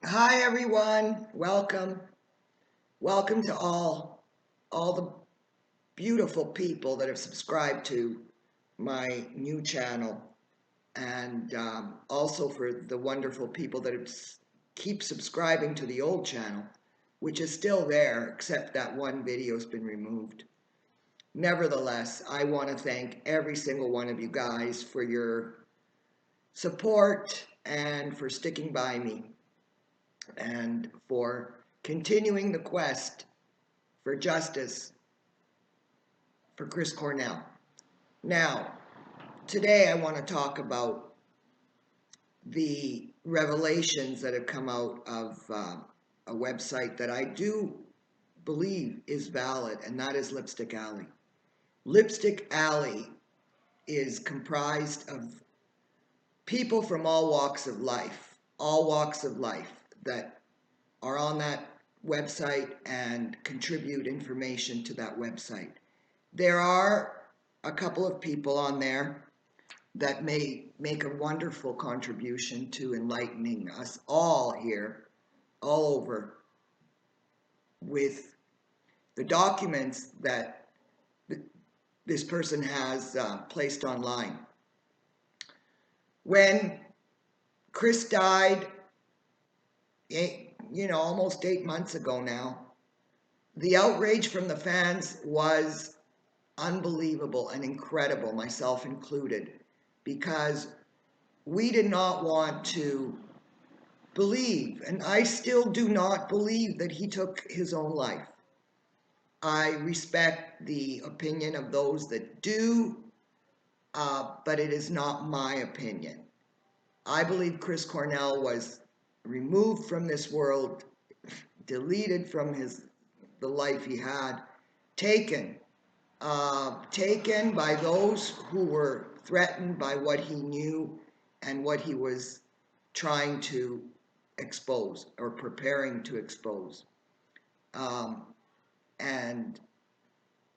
Hi everyone, welcome. Welcome to all the beautiful people that have subscribed to my new channel, and also for the wonderful people that keep subscribing to the old channel, which is still there, except that one video has been removed. Nevertheless, I want to thank every single one of you guys for your support and for sticking by me and for continuing the quest for justice for Chris Cornell. Now, today I want to talk about the revelations that have come out of a website that I do believe is valid, and that is Lipstick Alley. Lipstick Alley is comprised of people from all walks of life that are on that website and contribute information to that website. There are a couple of people on there that may make a wonderful contribution to enlightening us all here, all over, with the documents that this person has placed online. When Chris died, almost 8 months ago now, the outrage from the fans was unbelievable and incredible, myself included, because we did not want to believe, and I still do not believe, that he took his own life. I respect the opinion of those that do, but it is not my opinion. I believe Chris Cornell was removed from this world, deleted from the life he had, taken by those who were threatened by what he knew and what he was trying to expose or preparing to expose. And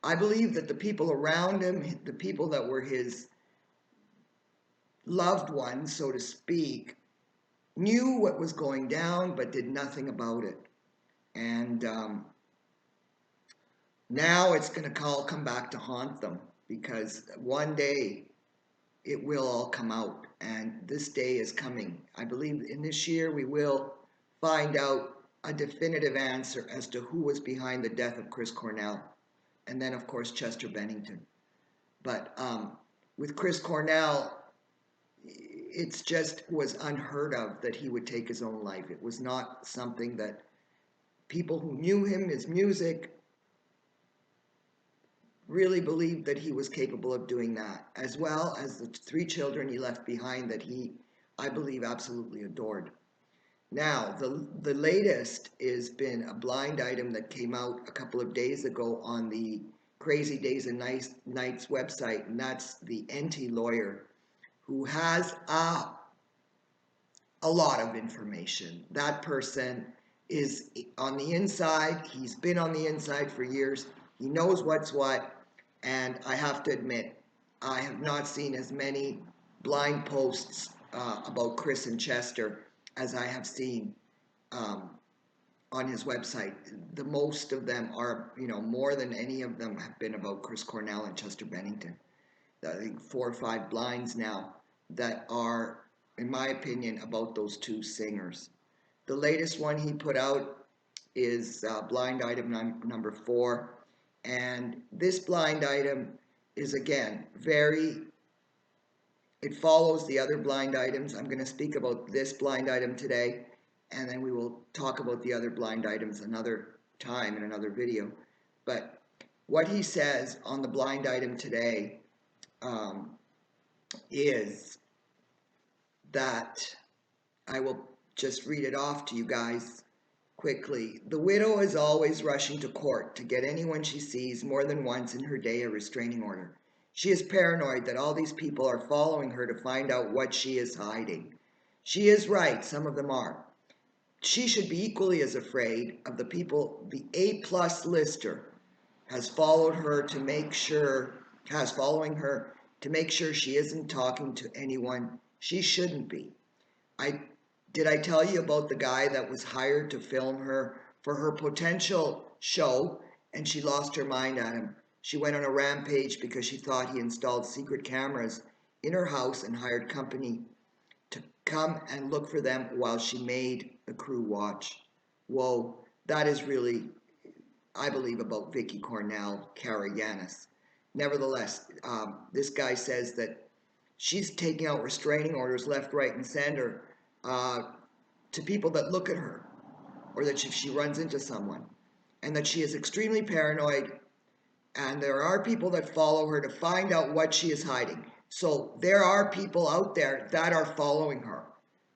I believe that the people around him, the people that were his loved ones, so to speak, knew what was going down but did nothing about it. And now it's going to all come back to haunt them, because one day it will all come out, and this day is coming. I believe in this year we will find out a definitive answer as to who was behind the death of Chris Cornell, and then of course Chester Bennington. But with Chris Cornell, it's just was unheard of that he would take his own life. It was not something that people who knew him, his music, really believed that he was capable of doing that, as well as the 3 children he left behind that he, I believe, absolutely adored. Now, the latest has been a blind item that came out a couple of days ago on the Crazy Days and Nights website, and that's the NT lawyer, who has a lot of information. That person is on the inside. He's been on the inside for years. He knows what's what. And I have to admit, I have not seen as many blind posts about Chris and Chester as I have seen on his website. The most of them are, more than any of them have been about Chris Cornell and Chester Bennington. I think 4 or 5 blinds now that are, in my opinion, about those 2 singers. The latest one he put out is blind item number 4. And this blind item is, again, it follows the other blind items. I'm going to speak about this blind item today, and then we will talk about the other blind items another time in another video. But what he says on the blind item today is that, I will just read it off to you guys quickly. The widow is always rushing to court to get anyone she sees more than once in her day a restraining order. She is paranoid that all these people are following her to find out what she is hiding. She is right, some of them are. She should be equally as afraid of the people the A-plus lister has following her to make sure she isn't talking to anyone she shouldn't be. I Did I tell you about the guy that was hired to film her for her potential show and she lost her mind at him? She went on a rampage because she thought he installed secret cameras in her house and hired company to come and look for them while she made the crew watch. Whoa, that is really, I believe, about Vicky Cornell, Kara Yanis. Nevertheless, this guy says that she's taking out restraining orders left, right, and center uh, to people that look at her or that she runs into someone, and that she is extremely paranoid. And there are people that follow her to find out what she is hiding. So there are people out there that are following her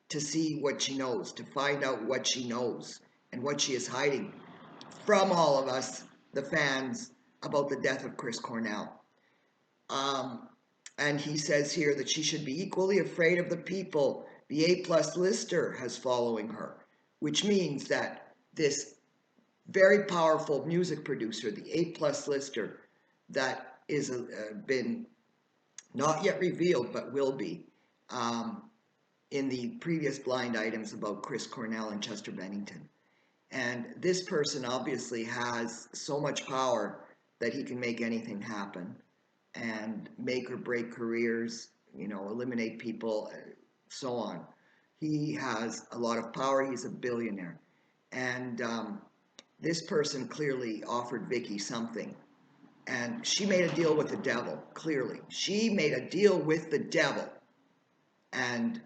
to see what she knows, to find out what she knows and what she is hiding from all of us, the fans, about the death of Chris Cornell. Um, and he says here that she should be equally afraid of the people the A+ lister has following her, which means that this very powerful music producer, the A+ lister, that is been not yet revealed but will be um, in the previous blind items about Chris Cornell and Chester Bennington. And this person obviously has so much power that he can make anything happen and make or break careers, eliminate people, so on. He has a lot of power. He's a billionaire. And this person clearly offered Vicky something. And she made a deal with the devil, clearly. She made a deal with the devil and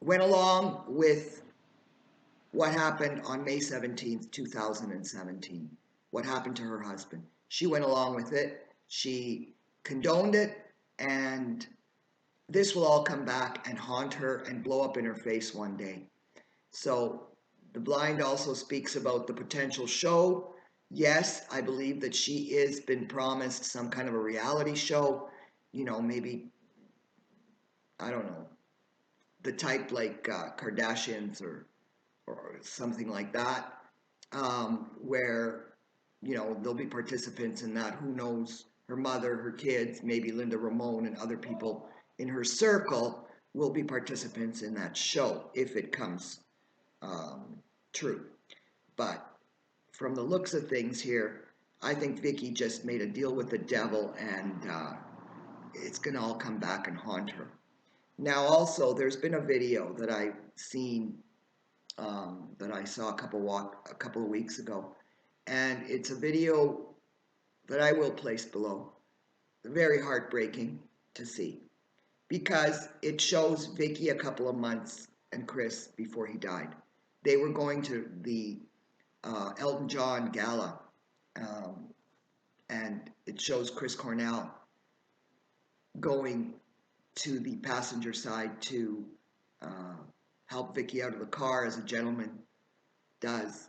went along with what happened on May 17th, 2017. What happened to her husband. She went along with it. She condoned it. And this will all come back and haunt her and blow up in her face one day. So the blind also speaks about the potential show. Yes, I believe that she is been promised some kind of a reality show, maybe, I don't know, the type like Kardashians or something like that, where, there'll be participants in that. Who knows? Her mother, her kids, maybe Linda Ramone and other people in her circle will be participants in that show if it comes true. But from the looks of things here, I think Vicky just made a deal with the devil, and it's going to all come back and haunt her. Now, also, there's been a video that I've seen that I saw a couple of weeks ago, and it's a video that I will place below. Very heartbreaking to see because it shows Vicky a couple of months and Chris before he died. They were going to the Elton John gala, and it shows Chris Cornell going to the passenger side to help Vicky out of the car as a gentleman does,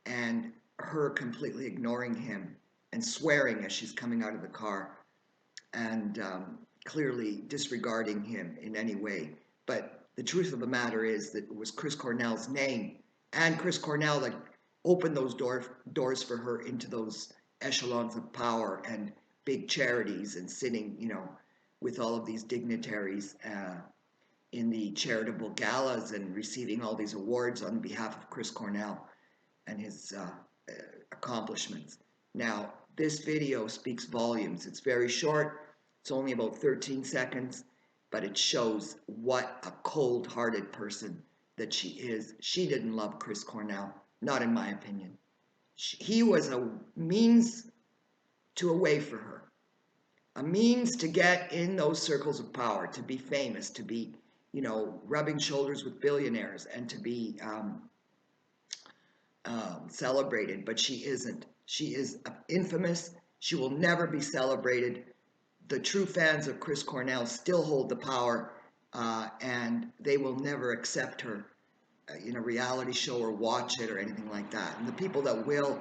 and her completely ignoring him and swearing as she's coming out of the car, and clearly disregarding him in any way. But the truth of the matter is that it was Chris Cornell's name and Chris Cornell that opened those doors for her into those echelons of power and big charities and sitting, with all of these dignitaries in the charitable galas and receiving all these awards on behalf of Chris Cornell and his accomplishments. Now, this video speaks volumes. It's very short. It's only about 13 seconds, but it shows what a cold-hearted person that she is. She didn't love Chris Cornell, not in my opinion. He was a means to a way for her, a means to get in those circles of power, to be famous, to be, rubbing shoulders with billionaires and to be celebrated, but she isn't. She is infamous. She will never be celebrated. The true fans of Chris Cornell still hold the power, and they will never accept her in a reality show or watch it or anything like that. And the people that will,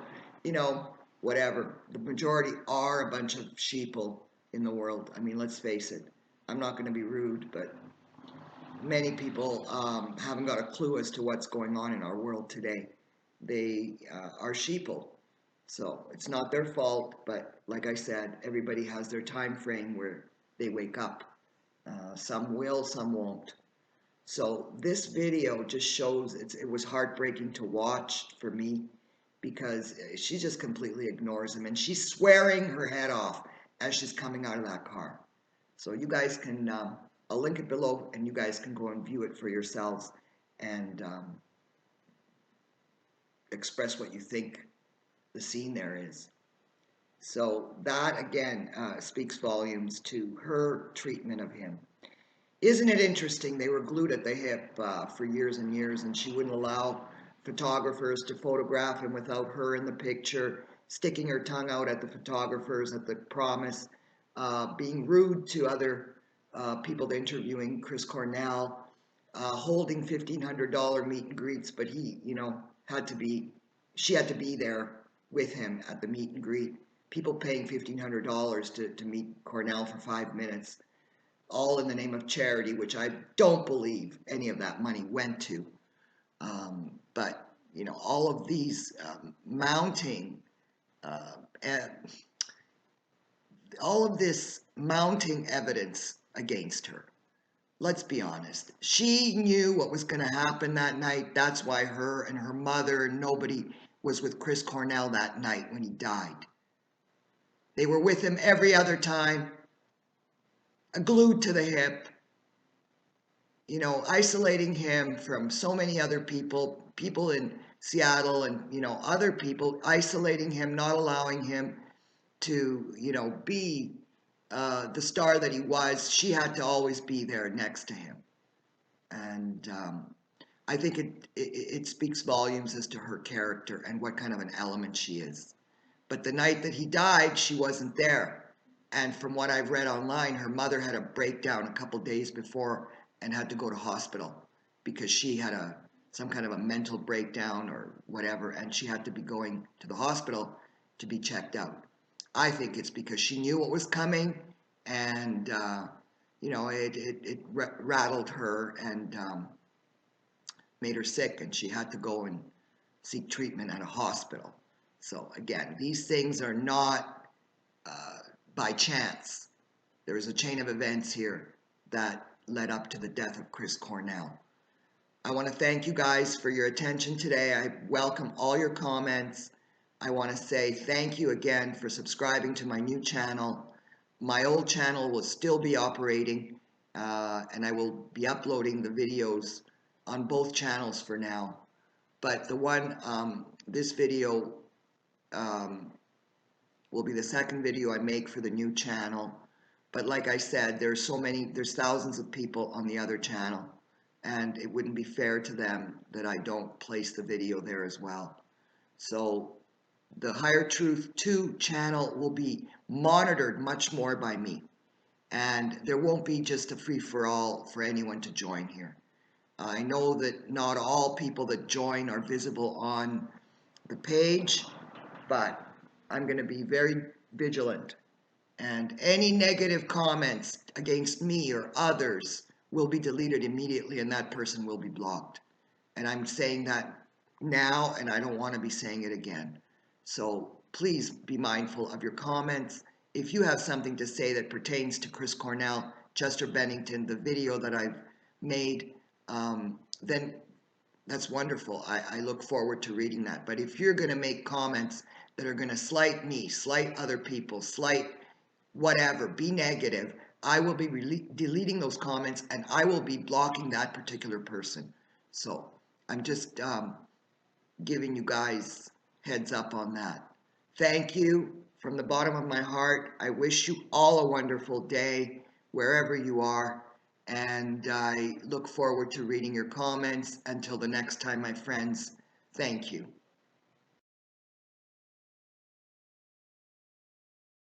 whatever, the majority are a bunch of sheeple in the world. I mean, let's face it. I'm not going to be rude, but many people haven't got a clue as to what's going on in our world today. They are sheeple. So it's not their fault, but like I said, everybody has their time frame where they wake up. Some will, some won't. So this video just shows it was heartbreaking to watch for me because she just completely ignores him and she's swearing her head off as she's coming out of that car. So you guys can, I'll link it below and you guys can go and view it for yourselves and express what you think the scene there is. So that again speaks volumes to her treatment of him. Isn't it interesting? They were glued at the hip for years and years, and she wouldn't allow photographers to photograph him without her in the picture, sticking her tongue out at the photographers at the promise, being rude to other people interviewing Chris Cornell, holding $1,500 meet and greets, but he, she had to be there with him at the meet and greet. People paying $1,500 to meet Cornell for 5 minutes, all in the name of charity, which I don't believe any of that money went to. But all of these mounting, and all of this mounting evidence against her. Let's be honest. She knew what was going to happen that night. That's why her and her mother and nobody was with Chris Cornell that night when he died. They were with him every other time, glued to the hip, isolating him from so many other people in Seattle and, other people, isolating him, not allowing him to, be the star that he was. She had to always be there next to him. And I think it speaks volumes as to her character and what kind of an element she is. But the night that he died, she wasn't there. And from what I've read online, her mother had a breakdown a couple days before and had to go to hospital because she had some kind of a mental breakdown or whatever, and she had to be going to the hospital to be checked out. I think it's because she knew what was coming, and it rattled her and made her sick, and she had to go and seek treatment at a hospital. So again, these things are not by chance. There is a chain of events here that led up to the death of Chris Cornell. I want to thank you guys for your attention today. I welcome all your comments. I want to say thank you again for subscribing to my new channel. My old channel will still be operating, and I will be uploading the videos on both channels for now. But this video will be the second video I make for the new channel. But like I said, there's thousands of people on the other channel, and it wouldn't be fair to them that I don't place the video there as well. So the Higher Truth 2 channel will be monitored much more by me, and there won't be just a free-for-all for anyone to join here. I know that not all people that join are visible on the page, but I'm going to be very vigilant, and any negative comments against me or others will be deleted immediately, and that person will be blocked. And I'm saying that now, and I don't want to be saying it again. So please be mindful of your comments. If you have something to say that pertains to Chris Cornell, Chester Bennington, the video that I've made, then that's wonderful. I look forward to reading that. But if you're going to make comments that are going to slight me, slight other people, slight whatever, be negative, I will be deleting those comments and I will be blocking that particular person. So I'm just giving you guys heads up on that. Thank you from the bottom of my heart. I wish you all a wonderful day wherever you are, and I look forward to reading your comments. Until the next time, my friends, thank you.